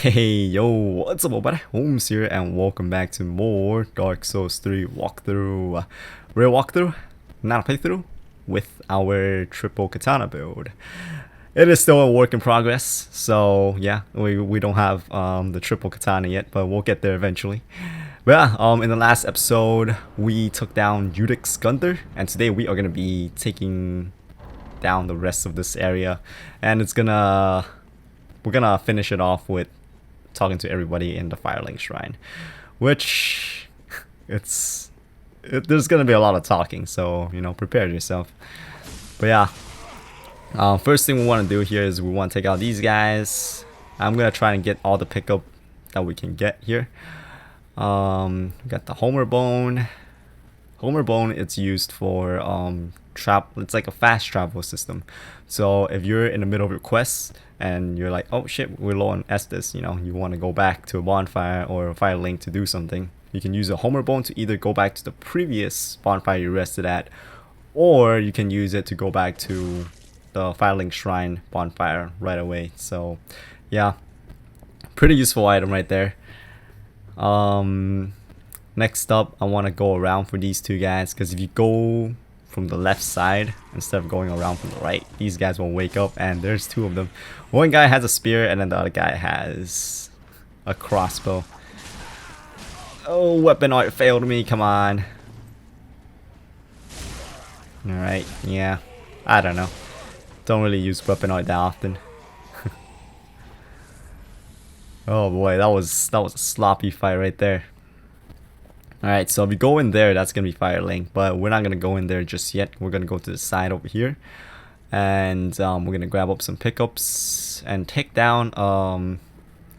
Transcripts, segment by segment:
Hey yo, what's up everybody? Holmes here and welcome back to more Dark Souls 3 walkthrough. Real walkthrough, not a playthrough, with our triple katana build. It is still a work in progress, so yeah, we don't have the triple katana yet, but we'll get there eventually. But yeah, in the last episode we took down Uchigatana, and today we are gonna be taking down the rest of this area, and we're gonna finish it off with talking to everybody in the Firelink shrine, which there's gonna be a lot of talking, so you know, prepare yourself. But yeah, first thing we want to do here is we want to take out these guys. I'm gonna try and get all the pickup that we can get here. We got the Homer Bone. Homer Bone, it's used for it's like a fast travel system. So if you're in the middle of your quest and you're like, oh shit, we're low on Estus, you know, you want to go back to a bonfire or a Firelink to do something, you can use a Homer Bone to either go back to the previous bonfire you rested at, or you can use it to go back to the Firelink shrine bonfire right away. So yeah, pretty useful item right there. Next up, I want to go around for these two guys, because if you go from the left side instead of going around from the right, these guys will wake up, and there's two of them. One guy has a spear and then the other guy has a crossbow. Oh, weapon art failed me, come on. Alright, yeah, I don't know. Don't really use weapon art that often. Oh boy, that was a sloppy fight right there. Alright, so if we go in there, that's gonna be Firelink, but we're not gonna go in there just yet. We're gonna go to the side over here, and we're gonna grab up some pickups and take down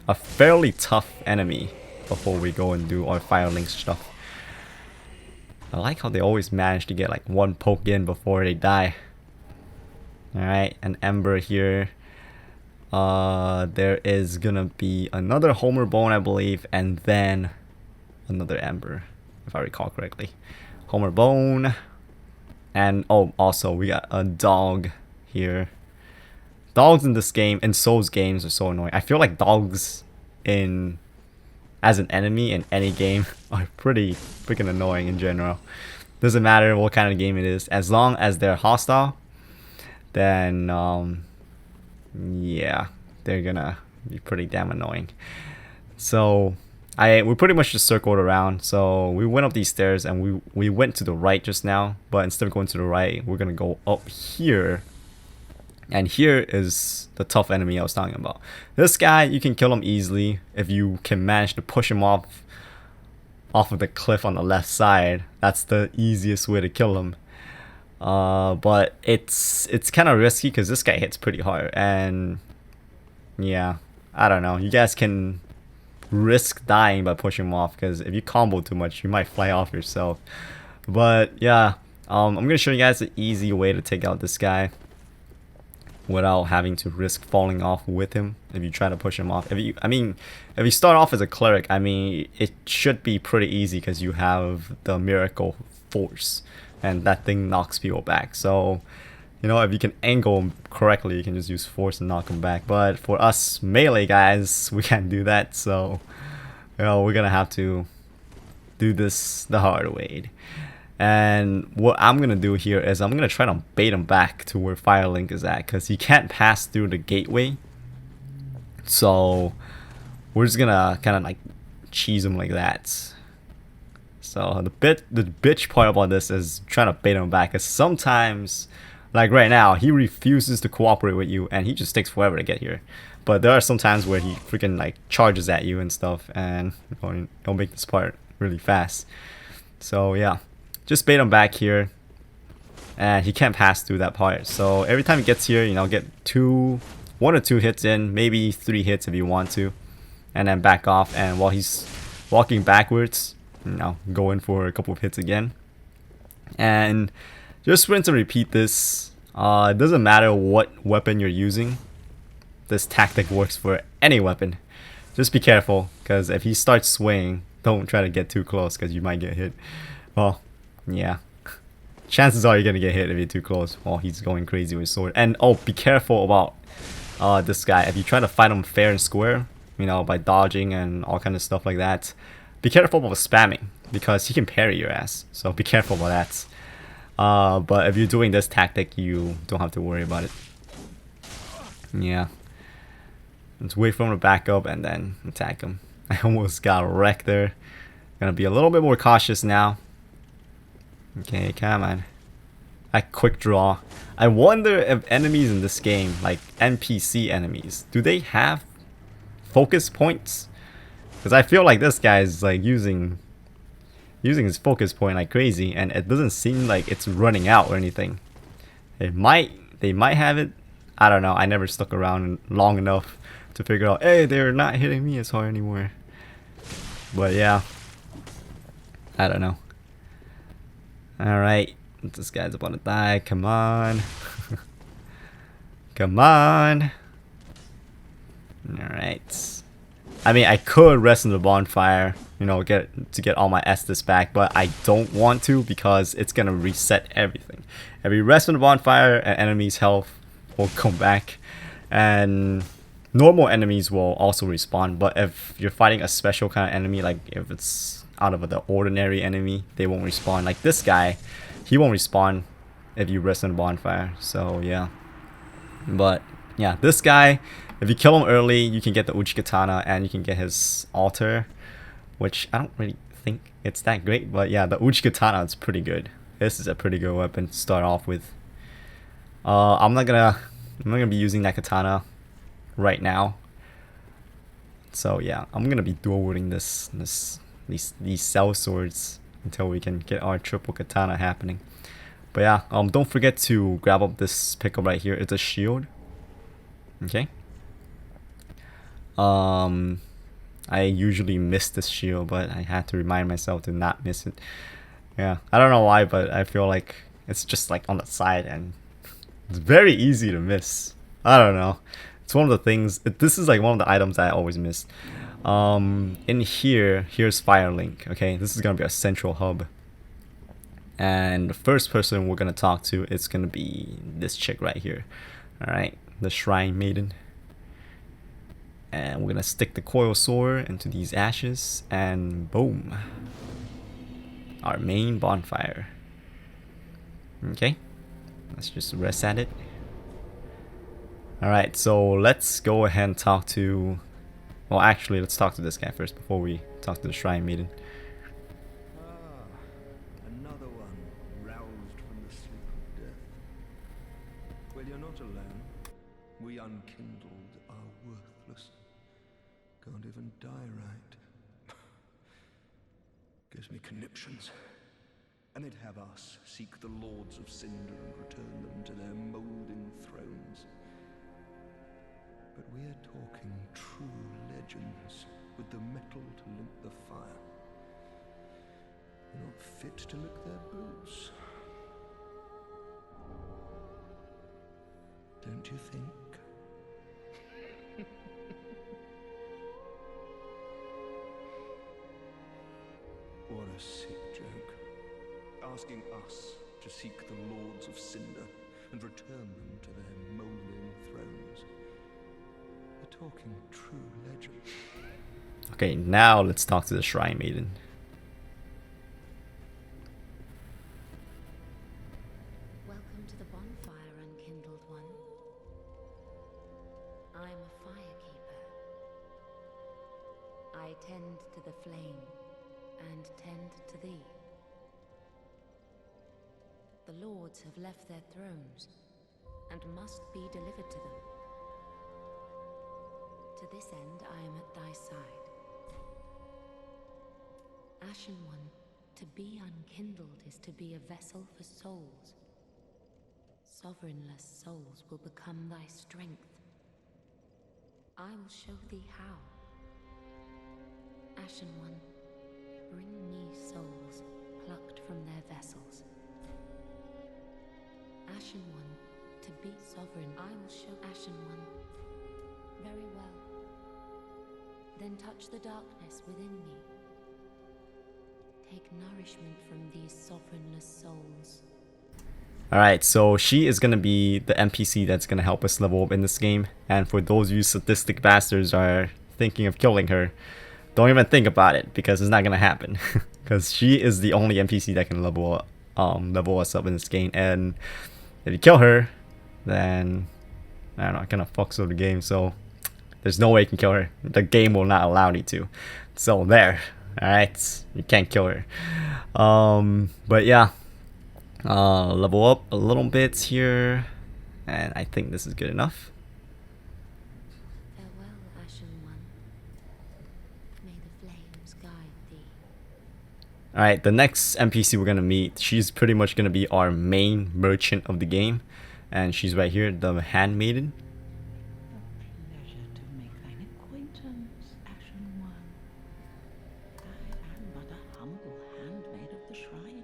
a fairly tough enemy before we go and do our Firelink stuff. I like how they always manage to get like one poke in before they die. Alright, an ember here. There is gonna be another Homer Bone, I believe, and then another ember, if I recall correctly. Homer Bone, and oh, also we got a dog here. Dogs in this game, in Souls games, are so annoying. I feel like dogs as an enemy in any game are pretty freaking annoying in general. Doesn't matter what kind of game it is, as long as they're hostile, then yeah, they're gonna be pretty damn annoying. So we pretty much just circled around. So we went up these stairs and we went to the right just now, but instead of going to the right, we're gonna go up here. And here is the tough enemy I was talking about. This guy, you can kill him easily if you can manage to push him off of the cliff on the left side. That's the easiest way to kill him. But it's kind of risky because this guy hits pretty hard, and yeah, I don't know, you guys can risk dying by pushing him off, because if you combo too much you might fly off yourself. But yeah, I'm gonna show you guys an easy way to take out this guy without having to risk falling off with him if you try to push him off. If you start off as a cleric, I mean, it should be pretty easy because you have the miracle force and that thing knocks people back. So you know, if you can angle him correctly, you can just use force and knock him back. But for us melee guys, we can't do that, so you know, we're gonna have to do this the hard way. And what I'm gonna do here is I'm gonna try to bait him back to where Firelink is at, because he can't pass through the gateway. So we're just gonna kind of like cheese him like that. So the bitch part about this is trying to bait him back, because sometimes, like right now, he refuses to cooperate with you and he just takes forever to get here. But there are some times where he freaking like charges at you and stuff, and it'll make this part really fast. So yeah, just bait him back here, and he can't pass through that part. So every time he gets here, you know, get 1 or 2 hits in, maybe 3 hits if you want to, and then back off. And while he's walking backwards, you know, go in for a couple of hits again, and just rinse and repeat this. It doesn't matter what weapon you're using, this tactic works for any weapon. Just be careful, because if he starts swaying, don't try to get too close, because you might get hit. Well, yeah, chances are you're gonna get hit if you're too close while he's going crazy with his sword. And oh, be careful about this guy. If you try to fight him fair and square, you know, by dodging and all kind of stuff like that. Be careful about spamming because he can parry your ass. So be careful about that. But if you're doing this tactic, you don't have to worry about it. Yeah. Let's wait for him to back up and then attack him. I almost got wrecked there. Gonna be a little bit more cautious now. Okay, come on. A quick draw. I wonder if enemies in this game, like NPC enemies, do they have focus points? Because I feel like this guy is like using his focus point like crazy, and it doesn't seem like it's running out or anything. They might have it. I don't know. I never stuck around long enough to figure out, hey, they're not hitting me as hard anymore. But yeah, I don't know. Alright, this guy's about to die. Come on. Come on. Alright. I mean, I could rest in the bonfire, you know, get all my Estus back, but I don't want to because it's gonna reset everything. If you rest in the bonfire, an enemy's health will come back, and normal enemies will also respawn. But if you're fighting a special kind of enemy, like if it's out of the ordinary enemy, they won't respawn. Like this guy, he won't respawn if you rest in the bonfire. So yeah. But yeah, this guy, if you kill him early, you can get the Uchigatana and you can get his altar, which I don't really think it's that great, but yeah, the Uchigatana is pretty good. This is a pretty good weapon to start off with. I'm not gonna be using that katana right now. So yeah, I'm gonna be dual wielding these cell swords until we can get our triple katana happening. But yeah, don't forget to grab up this pickup right here. It's a shield. Okay. I usually miss this shield, but I had to remind myself to not miss it. Yeah, I don't know why, but I feel like it's just like on the side and it's very easy to miss. I don't know. It's one of the things. This is like one of the items I always miss. In here's Firelink. Okay, this is gonna be a central hub. And the first person we're gonna talk to is gonna be this chick right here. All right, the Shrine Maiden. And we're gonna stick the coil sword into these ashes, and boom, our main bonfire. Okay, let's just rest at it. Alright, so let's go ahead and talk to, well actually let's talk to this guy first before we talk to the Shrine Maiden. Another one roused from the sleep of death. Well, you're not alone. We unkindled are worthless. Can't even die right. Gives me conniptions. And they'd have us seek the Lords of Cinder and return them to their molding thrones. But we're talking true legends with the metal to link the fire. We're not fit to lick their boots. Don't you think? What a sick joke. Asking us to seek the Lords of Cinder and return them to their molding thrones. We're talking true legend. Okay, now let's talk to the Shrine Maiden. Welcome to the bonfire, unkindled one. I'm a firekeeper. I tend to the flame and tend to thee. The lords have left their thrones and must be delivered to them. To this end, I am at thy side. Ashen One, to be unkindled is to be a vessel for souls. Sovereignless souls will become thy strength. I will show thee how. Ashen One, bring me souls plucked from their vessels. Ashen One, to be sovereign, I will show Ashen One. Very well. Then touch the darkness within me. Take nourishment from these sovereignless souls. Alright, so she is gonna be the NPC that's gonna help us level up in this game. And for those of you sadistic bastards are thinking of killing her, don't even think about it because it's not gonna happen. Because she is the only NPC that can level us up in this game, and if you kill her, then I don't know, it kind of fucks with the game. So there's no way you can kill her. The game will not allow you to. So there, all right, you can't kill her. But yeah, level up a little bit here, and I think this is good enough. Farewell, Ashen One. May the flames guide thee. Alright, the next NPC we're gonna meet, she's pretty much gonna be our main merchant of the game. And she's right here, the handmaiden. A pleasure to make thine acquaintance, Ashen One. I am but a humble handmaid of the shrine.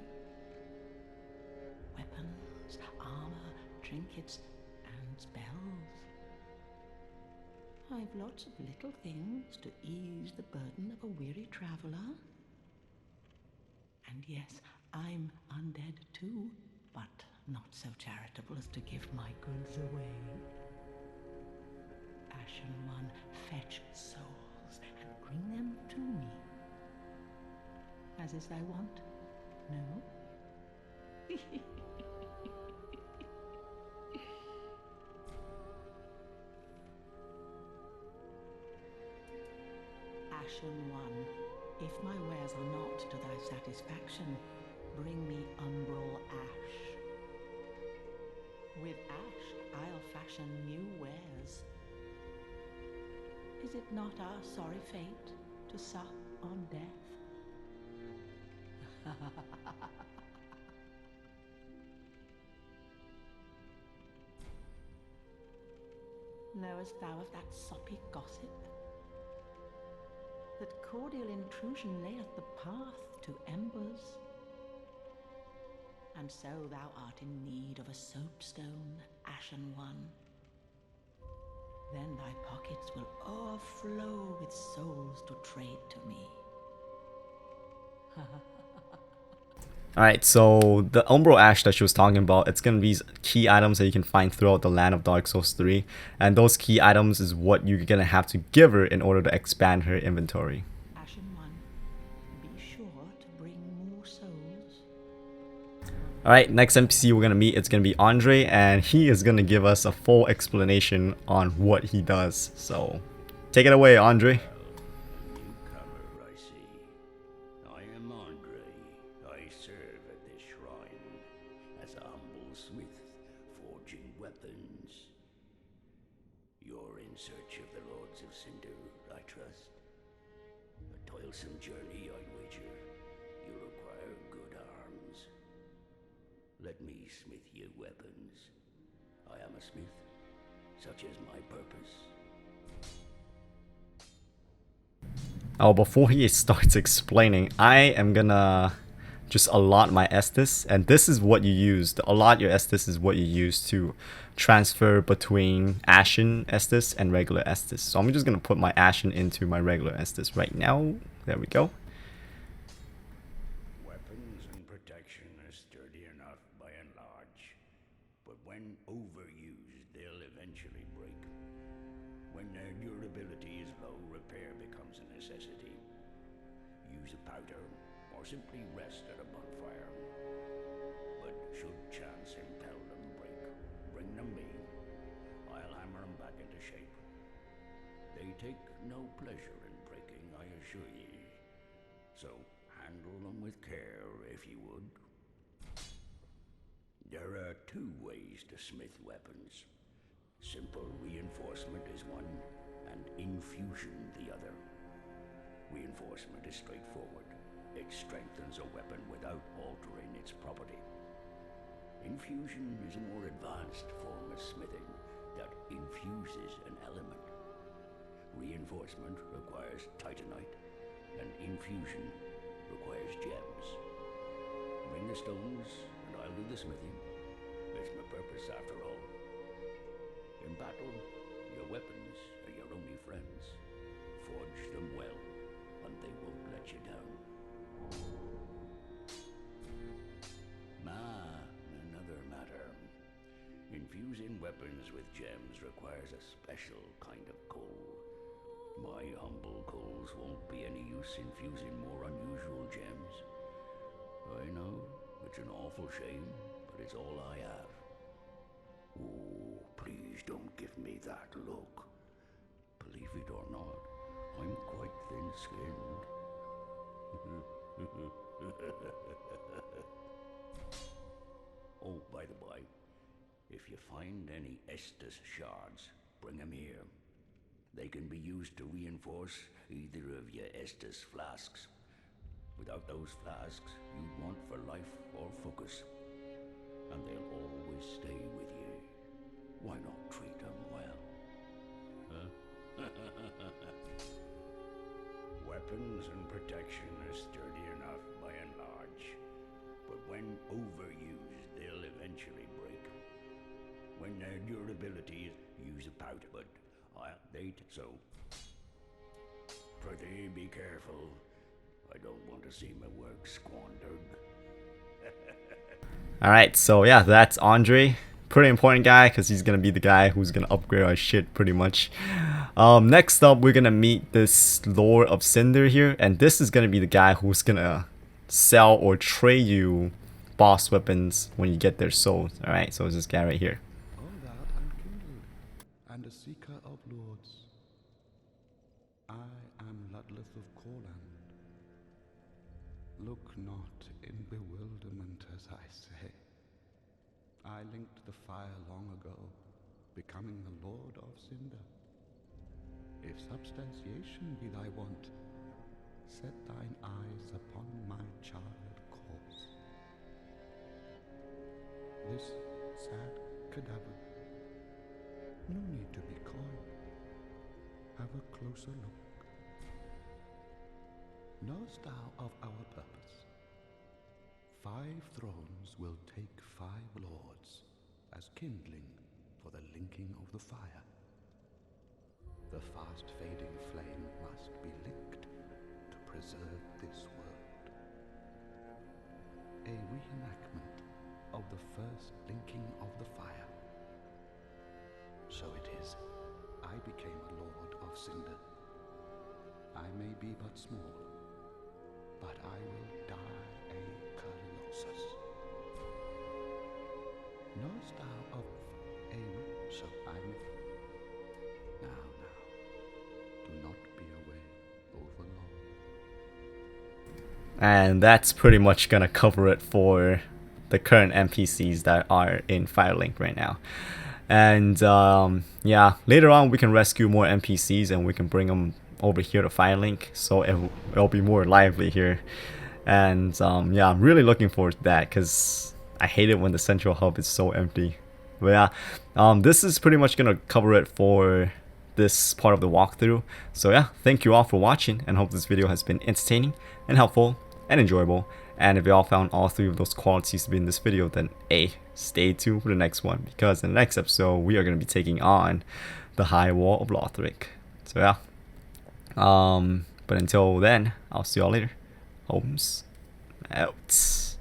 Weapons, armor, trinkets, and spells. I've lots of little things to ease the burden of a weary traveler. And yes, I'm undead too, but not so charitable as to give my goods away. Ashen One, fetch souls and bring them to me. As is thy wont, no? Ashen One, if my wares are not to thy satisfaction, bring me umbral ash. With ash, I'll fashion new wares. Is it not our sorry fate to sup on death? Knowest thou of that soppy gossip? That cordial intrusion layeth the path to embers. And so thou art in need of a soapstone, Ashen One. Then thy pockets will overflow with souls to trade to me. Alright, so the Umbral Ash that she was talking about, it's going to be key items that you can find throughout the land of Dark Souls 3. And those key items is what you're going to have to give her in order to expand her inventory. Ashen One, be sure to bring more souls. Alright, next NPC we're going to meet, it's going to be Andre, and he is going to give us a full explanation on what he does. So, take it away, Andre. Newcomer, I see. I am Andre. I serve at this shrine as a humble smith, forging weapons. You're in search of the Lords of Cinder, I trust. A toilsome journey, I wager. You require good arms. Let me smith you weapons. I am a smith. Such is my purpose. Oh, before he starts explaining, I am gonna just allot my Estus, and this is what you use. To allot your Estus is what you use to transfer between Ashen Estus and regular Estus. So I'm just gonna put my Ashen into my regular Estus right now. There we go. Weapons and protection are sturdy enough by and large, but when overused, they'll eventually break. When their durability is low, repair becomes a necessity. Use a powder, or simply rest at a bonfire. But should chance impel them break, bring them me. I'll hammer them back into shape. They take no pleasure in breaking, I assure ye. So handle them with care, if you would. There are two ways to smith weapons. Simple reinforcement is one, and infusion the other. Reinforcement is straightforward. It strengthens a weapon without altering its property. Infusion is a more advanced form of smithing that infuses an element. Reinforcement requires titanite, and infusion requires gems. Bring the stones, and I'll do the smithing. It's my purpose after all. In battle, your weapons are your only friends. Forge them well, and they won't let you down. Another matter. Infusing weapons with gems requires a special kind of coal. My humble coals won't be any use infusing more unusual gems. I know, it's an awful shame, but it's all I have. Oh, please don't give me that look. Believe it or not, I'm quite thin-skinned. Oh, by the by, if you find any Estus shards, bring them here. They can be used to reinforce either of your Estus flasks. Without those flasks, you'd want for life or focus. And they'll always stay with you. Why not treat them well? Huh? Weapons and protection are sturdy enough by and large. But when overused, they'll eventually break. When their durability use a powder, but they'd so. Prithee, be careful. I don't want to see my work squandered. Alright, so yeah, that's Andre. Pretty important guy because he's gonna be the guy who's gonna upgrade our shit pretty much. Next up, we're gonna meet this Lord of Cinder here, and this is gonna be the guy who's gonna sell or trade you boss weapons when you get their souls. Alright, so it's this guy right here. All that unkindled, and a seeker of lords. I am Ludleth of Corland. Look not in bewilderment as I say. I linked the fire long ago, becoming the Lord of Cinder. If substantiation be thy want, set thine eyes upon my charred corpse. This sad cadaver, no need to be coy. Have a closer look. Knowest thou of our purpose? 5 thrones will take 5 lords as kindling for the linking of the fire. The fast-fading flame must be linked to preserve this world. A reenactment of the first linking of the fire. So it is, I became a Lord of Cinder. I may be but small, but I will die a Colossus. Knowest thou of a so I may... Now, do not be away over long. And that's pretty much gonna cover it for the current NPCs that are in Firelink right now. And yeah, later on we can rescue more NPCs and we can bring them over here to Firelink, so it'll be more lively here. And yeah, I'm really looking forward to that because I hate it when the central hub is so empty. But yeah, this is pretty much gonna cover it for this part of the walkthrough. So yeah, thank you all for watching and hope this video has been entertaining and helpful and enjoyable. And if you all found all 3 of those qualities to be in this video, then stay tuned for the next one, because in the next episode we are going to be taking on the High Wall of Lothric. So yeah, but until then, I'll see y'all later. Holmes out.